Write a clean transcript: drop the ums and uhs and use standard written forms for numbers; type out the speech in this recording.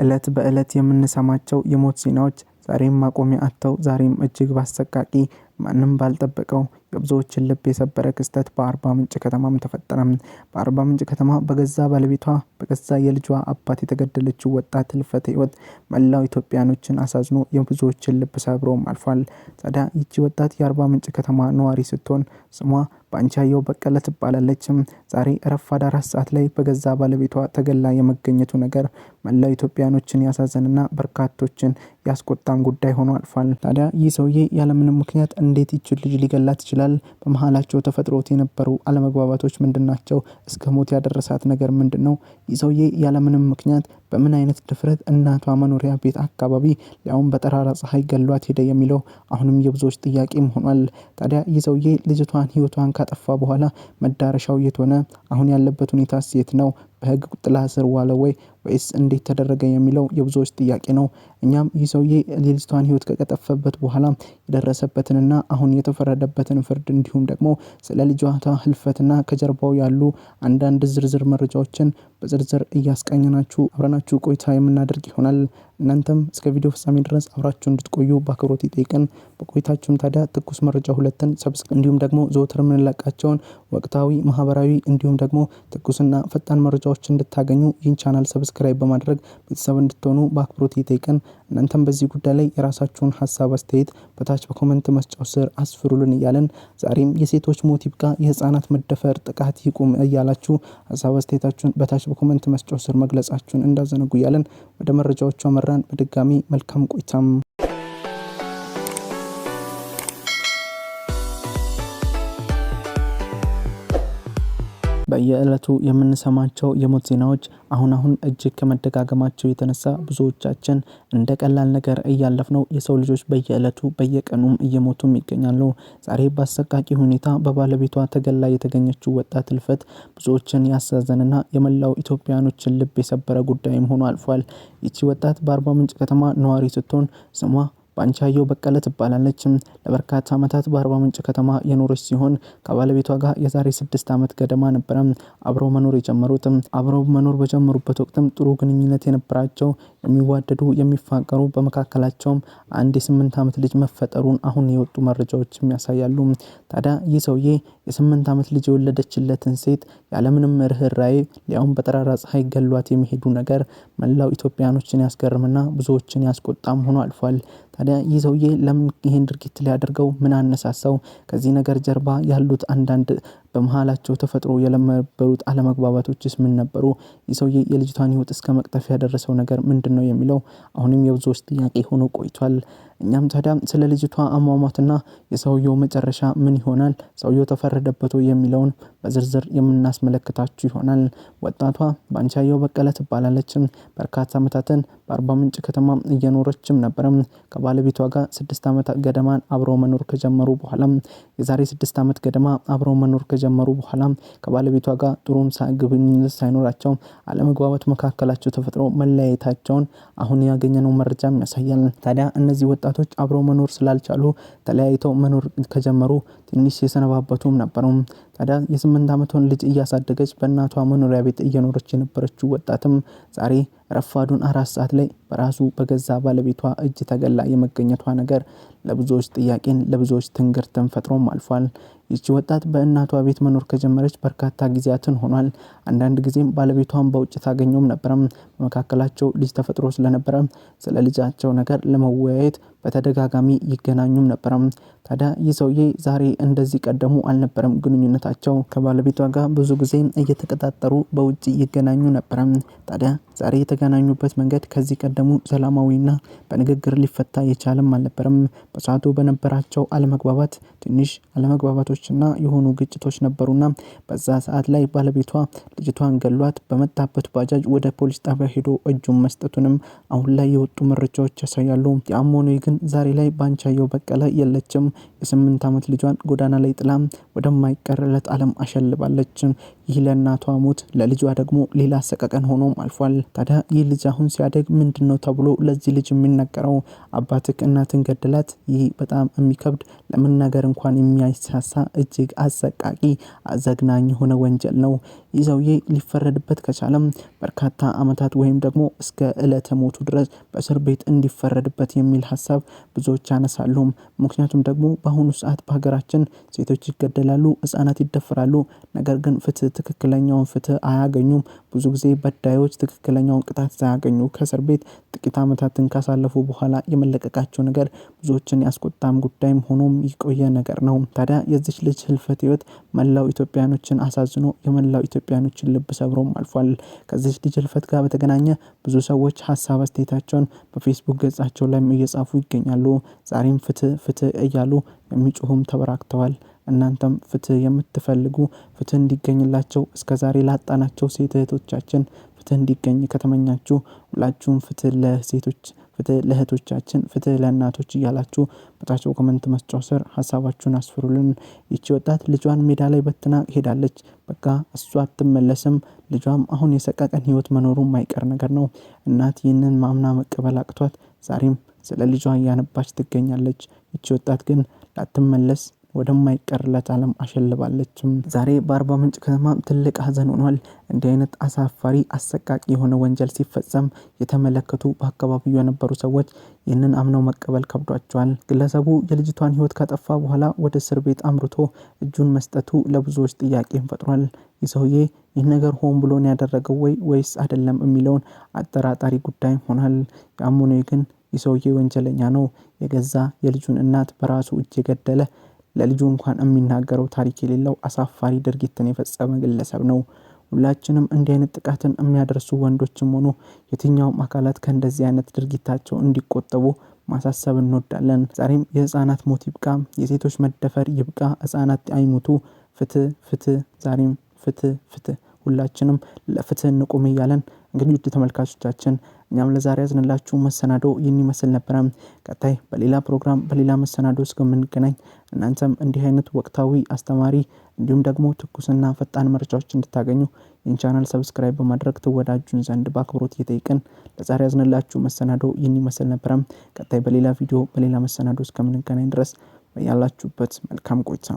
እለት በእለት የምንሰማቸው የሞት ዜናዎች ዛሬም ማቆሚያ አጥተው ዛሬም እጅግ ባሰቃቂ ማንም ባልጠበቀው የብዙዎችን ልብ የሰበረ ክስተት በአርባ ምንጭ ከተማም ተፈጠረ። በአርባ ምንጭ ከተማ በገዛ ባለቤቷ በገዛ የልጇ አባት የተገደለችው ወጣት ህልፈተ ህይወት መላው ኢትዮጵያኖችን አሳዝኖ የብዙዎችን ልብ ሰብሮም አልፏል። ታዲያ ይቺ ወጣት የአርባ ምንጭ ከተማ ነዋሪ ስትሆን ስሟ ባንቻየሁ በቀለ ትባላለች። ዛሬ ረፋድ 4 ሰዓት ላይ በገዛ ባለቤቷ ተገላ የመገኘቱ ነገር መላው ኢትዮጵያኖችን ያሳዘነና በርካቶችን ያስቆጣም ጉዳይ ሆኖ አልፏል። ታዲያ ይህ ሰውዬ ያለምንም ምክንያት እንዴት ይችል ልጅ ሊገላት ይችላል? በመሃላቸው ተፈጥሮት የነበሩ አለመግባባቶች ምንድናቸው? እስከ ሞት ያደረሳት ነገር ምንድነው? ይህ ሰውዬ ያለምንም ምክንያት በምን አይነት ድፍረት እናቷ መኖሪያ ቤት አካባቢ ያውም በጠራራ ፀሐይ ገሏት ሄደ የሚለው አሁንም የብዙዎች ጥያቄም ሆኗል። ታዲያ ይህ ሰውዬ ልጅቷን ህይወቷን ካጠፋ በኋላ መዳረሻው የት ሆነ? አሁን ያለበት ሁኔታስ የት ነው? በህግ ጥላ ስር ዋለ ወይስ እንዴት ተደረገ የሚለው የብዙዎች ጥያቄ ነው። እኛም ይህ ሰውዬ ልጅቷን ህይወት ከቀጠፈበት በኋላ የደረሰበትንና አሁን የተፈረደበትን ፍርድ እንዲሁም ደግሞ ስለ ልጇ ህልፈትና ከጀርባው ያሉ አንዳንድ ዝርዝር መረጃዎችን በዝርዝር እያስቃኘናችሁ አብረናችሁ ቆይታ የምናደርግ ይሆናል። እናንተም እስከ ቪዲዮ ፍጻሜ ድረስ አብራችሁ እንድትቆዩ በአክብሮት ይጠይቀን። በቆይታችሁም ታዲያ ትኩስ መረጃ 2ን ሰብስክራይብ እንዲሁም ደግሞ ዘወትር የምንለቃቸውን ወቅታዊ ማህበራዊ እንዲሁም ደግሞ ትኩስና ፈጣን መረጃዎች እንድታገኙ ይህን ቻናል ሰብስክራይብ በማድረግ ቤተሰብ እንድትሆኑ በአክብሮት ይጠይቀን። እናንተም በዚህ ጉዳይ ላይ የራሳችሁን ሐሳብ አስተያየት በታች በኮሜንት መስጫው ስር አስፍሩልን እያለን ዛሬም የሴቶች ሞት ይብቃ፣ የህፃናት መደፈር ጥቃት ይቁም እያላችሁ ሐሳብ አስተያየታችሁን በታች በኮሜንት መስጫው ስር መግለጻችሁን እንዳዘነጉ እያለን ወደ መረጃዎቹ አመራን። በድጋሚ መልካም ቆይታም። በየዕለቱ የምንሰማቸው የሞት ዜናዎች አሁን እጅግ ከመደጋገማቸው የተነሳ ብዙዎቻችን እንደ ቀላል ነገር እያለፍነው የሰው ልጆች በየዕለቱ በየቀኑም እየሞቱም ይገኛሉ። ዛሬ በአሰቃቂ ሁኔታ በባለቤቷ ተገላ የተገኘችው ወጣት ህልፈት ብዙዎችን ያሳዘነና የመላው ኢትዮጵያኖችን ልብ የሰበረ ጉዳይም ሆኖ አልፏል። ይቺ ወጣት በአርባ ምንጭ ከተማ ነዋሪ ስትሆን ስሟ ባንቻየሁ በቀለ ትባላለች። ለበርካታ ዓመታት በአርባ ምንጭ ከተማ የኖረች ሲሆን ከባለቤቷ ጋር የዛሬ 6 ዓመት ገደማ ነበር አብረው መኖር የጀመሩት። አብረው መኖር በጀመሩበት ወቅትም ጥሩ ግንኙነት የነበራቸው የሚዋደዱ የሚፋቀሩ በመካከላቸው አንድ የ8 ዓመት ልጅ መፈጠሩን አሁን የወጡ መረጃዎች ያሳያሉ። ታዲያ ይህ ሰውዬ የ8 ዓመት ልጅ የወለደችለትን ሴት ያለምንም ርህራሄ ያውም በጠራራ ፀሐይ ገሏት የሚሄዱ ነገር መላው ኢትዮጵያኖችን ያስገርምና ብዙዎችን ያስቆጣም ሆኖ አልፏል። ታዲያ ይህ ሰውዬ ለምን ይሄን ድርጊት ሊያደርገው ምን አነሳሳው? ከዚህ ነገር ጀርባ ያሉት አንዳንድ በመሃላቸው ተፈጥሮ የነበሩት አለመግባባቶችስ ምን ነበሩ? ይህ ሰውዬ የልጅቷን ህይወት እስከ መቅጠፍ ያደረሰው ነገር ምንድነው የሚለው አሁንም የብዙዎች ጥያቄ ሆኖ ቆይቷል። እኛም ታዲያ ስለ ልጅቷ አሟሟትና የሰውየው መጨረሻ ምን ይሆናል፣ ሰውየው ተፈረደበት የሚለውን በዝርዝር የምናስመለክታችሁ ይሆናል። ወጣቷ ባንቻየሁ በቀለ ትባላለች። በርካታ ዓመታትን በአርባ ምንጭ ከተማ እየኖረችም ነበር። ከባለቤቷ ጋር 6 ዓመት ገደማ አብረው መኖር ከጀመሩ በኋላ የዛሬ 6 ዓመት ገደማ አብረው መኖር ከጀመሩ በኋላ ከባለቤቷ ጋር ጥሩም ግንኙነት ሳይኖራቸው አለመግባባት መካከላቸው ተፈጥሮ መለያየታቸውን አሁን ያገኘነው መረጃም ያሳያል። ታዲያ እነዚህ ወጣቶች አብረው መኖር ስላልቻሉ ተለያይተው መኖር ከጀመሩ ትንሽ የሰነባበቱም ነበሩ። ታዲያ የ8 ዓመቷን ልጅ እያሳደገች በእናቷ መኖሪያ ቤት እየኖረች የነበረችው ወጣትም ዛሬ ረፋዱን 4 ሰዓት ላይ በራሱ በገዛ ባለቤቷ እጅ ተገላ የመገኘቷ ነገር ለብዙዎች ጥያቄን ለብዙዎች ትንግርትን ፈጥሮም አልፏል። ይቺ ወጣት በእናቷ ቤት መኖር ከጀመረች በርካታ ጊዜያትን ሆኗል። አንዳንድ ጊዜም ባለቤቷን በውጭ ታገኘውም ነበር። በመካከላቸው ልጅ ተፈጥሮ ስለነበረ ስለ ልጃቸው ነገር ለመወያየት በተደጋጋሚ ይገናኙም ነበር። ታዲያ ይህ ሰውዬ ዛሬ እንደዚህ ቀደሙ አልነበረም ግንኙነታቸው። ከባለቤቷ ጋር ብዙ ጊዜ እየተቀጣጠሩ በውጭ ይገናኙ ነበር። ታዲያ ዛሬ የተገናኙበት መንገድ ከዚህ ቀደሙ ሰላማዊና በንግግር ሊፈታ የቻለም አልነበረም። በሰዓቱ በነበራቸው አለመግባባት ትንሽ አለመግባባቶችና የሆኑ ግጭቶች ነበሩና በዛ ሰዓት ላይ ባለቤቷ ልጅቷን ገሏት በመጣበት ባጃጅ ወደ ፖሊስ ጣቢያ ሄዶ እጁን መስጠቱንም አሁን ላይ የወጡ መረጃዎች ያሳያሉ። ያሞኔ ግን ዛሬ ላይ ባንቻየሁ በቀለ የለችም። የ8 ዓመት ልጇን ጎዳና ላይ ጥላ ወደማይቀርለት ዓለም አሸልባለች። ይህ ለእናቷ ሞት ለልጇ ደግሞ ሌላ ሰቀቀን ሆኖም አልፏል። ታዲያ ይህ ልጅ አሁን ሲያደግ ምንድነው ተብሎ ለዚህ ልጅ የሚነገረው? አባትህ እናትን ገደላት። ይህ በጣም የሚከብድ ለመናገር እንኳን የሚያሳሳ እጅግ አሰቃቂ አዘግናኝ የሆነ ወንጀል ነው። ይህ ሰውዬ ሊፈረድበት ከቻለም በርካታ አመታት ወይም ደግሞ እስከ ዕለተ ሞቱ ድረስ በእስር ቤት እንዲፈረድበት የሚል ሐሳብ ብዙዎች ያነሳሉ። ምክንያቱም ደግሞ በአሁኑ ሰዓት በሀገራችን ሴቶች ይገደላሉ፣ ህፃናት ይደፈራሉ። ነገር ግን ትክክለኛውን ፍትህ አያገኙም። ብዙ ጊዜ በዳዮች ትክክለኛውን ቅጣት ሳያገኙ ከእስር ቤት ጥቂት አመታትን ካሳለፉ በኋላ የመለቀቃቸው ነገር ብዙዎችን ያስቆጣም ጉዳይም ሆኖም የቆየ ነገር ነው። ታዲያ የዚች ልጅ ህልፈት ህይወት መላው ኢትዮጵያኖችን አሳዝኖ የመላው ኢትዮጵያኖችን ልብ ሰብሮም አልፏል። ከዚች ልጅ ህልፈት ጋር በተገናኘ ብዙ ሰዎች ሐሳብ አስተያየታቸውን በፌስቡክ ገጻቸው ላይ እየጻፉ ይገኛሉ። ዛሬም ፍትህ እያሉ የሚጮሁም ተበራክተዋል። እናንተም ፍትህ የምትፈልጉ ፍትህ እንዲገኝላቸው እስከዛሬ ላጣናቸው ሴት እህቶቻችን ፍትህ እንዲገኝ ከተመኛችሁ ሁላችሁም ፍትህ ለሴቶች፣ ፍትህ ለእህቶቻችን፣ ፍትህ ለእናቶች እያላችሁ በታቸው ኮሜንት መስጫው ስር ሐሳባችሁን አስፍሩልን። ይቺ ወጣት ልጇን ሜዳ ላይ በትና ሄዳለች። በቃ እሷ አትመለስም። ልጇም አሁን የሰቀቀን ህይወት መኖሩ የማይቀር ነገር ነው። እናት ይህንን ማምና መቀበል አቅቷት ዛሬም ስለ ልጇ እያነባች ትገኛለች። ይቺ ወጣት ግን ላትመለስ ወደማይቀርለት ዓለም አሸልባለችም። ዛሬ በአርባ ምንጭ ከተማ ትልቅ ሀዘን ሆኗል። እንዲህ አይነት አሳፋሪ አሰቃቂ የሆነ ወንጀል ሲፈጸም የተመለከቱ በአካባቢው የነበሩ ሰዎች ይህንን አምነው መቀበል ከብዷቸዋል። ግለሰቡ የልጅቷን ህይወት ካጠፋ በኋላ ወደ እስር ቤት አምርቶ እጁን መስጠቱ ለብዙዎች ጥያቄን ፈጥሯል። ይህ ሰውዬ ይህ ነገር ሆን ብሎን ያደረገው ወይስ አይደለም የሚለውን አጠራጣሪ ጉዳይ ሆኗል። ያም ሆኖ ግን ይህ ሰውዬ ወንጀለኛ ነው። የገዛ የልጁን እናት በራሱ እጅ የገደለ ለልጁ እንኳን የሚናገረው ታሪክ የሌለው አሳፋሪ ድርጊትን የፈጸመ ግለሰብ ነው። ሁላችንም እንዲህ አይነት ጥቃትን የሚያደርሱ ወንዶችም ሆኑ የትኛውም አካላት ከእንደዚህ አይነት ድርጊታቸው እንዲቆጠቡ ማሳሰብ እንወዳለን። ዛሬም የህፃናት ሞት ይብቃ፣ የሴቶች መደፈር ይብቃ፣ ህፃናት አይሙቱ። ፍትህ ዛሬም ፍትህ። ሁላችንም ለፍትህ እንቆም እያለን እንግዲህ ውድ ተመልካቾቻችን እኛም ለዛሬ ያዝንላችሁ መሰናዶ ይህን ይመስል ነበር። ቀጣይ በሌላ ፕሮግራም በሌላ መሰናዶ እስከምንገናኝ እናንተም እንዲህ አይነት ወቅታዊ አስተማሪ እንዲሁም ደግሞ ትኩስና ፈጣን መረጃዎች እንድታገኙ ይህን ቻናል ሰብስክራይብ በማድረግ ትወዳጁን ዘንድ በአክብሮት እየጠየቅን ለዛሬ ያዝንላችሁ መሰናዶ ይህን ይመስል ነበር። ቀጣይ በሌላ ቪዲዮ በሌላ መሰናዶ እስከምንገናኝ ድረስ ያላችሁበት መልካም ቆይታ።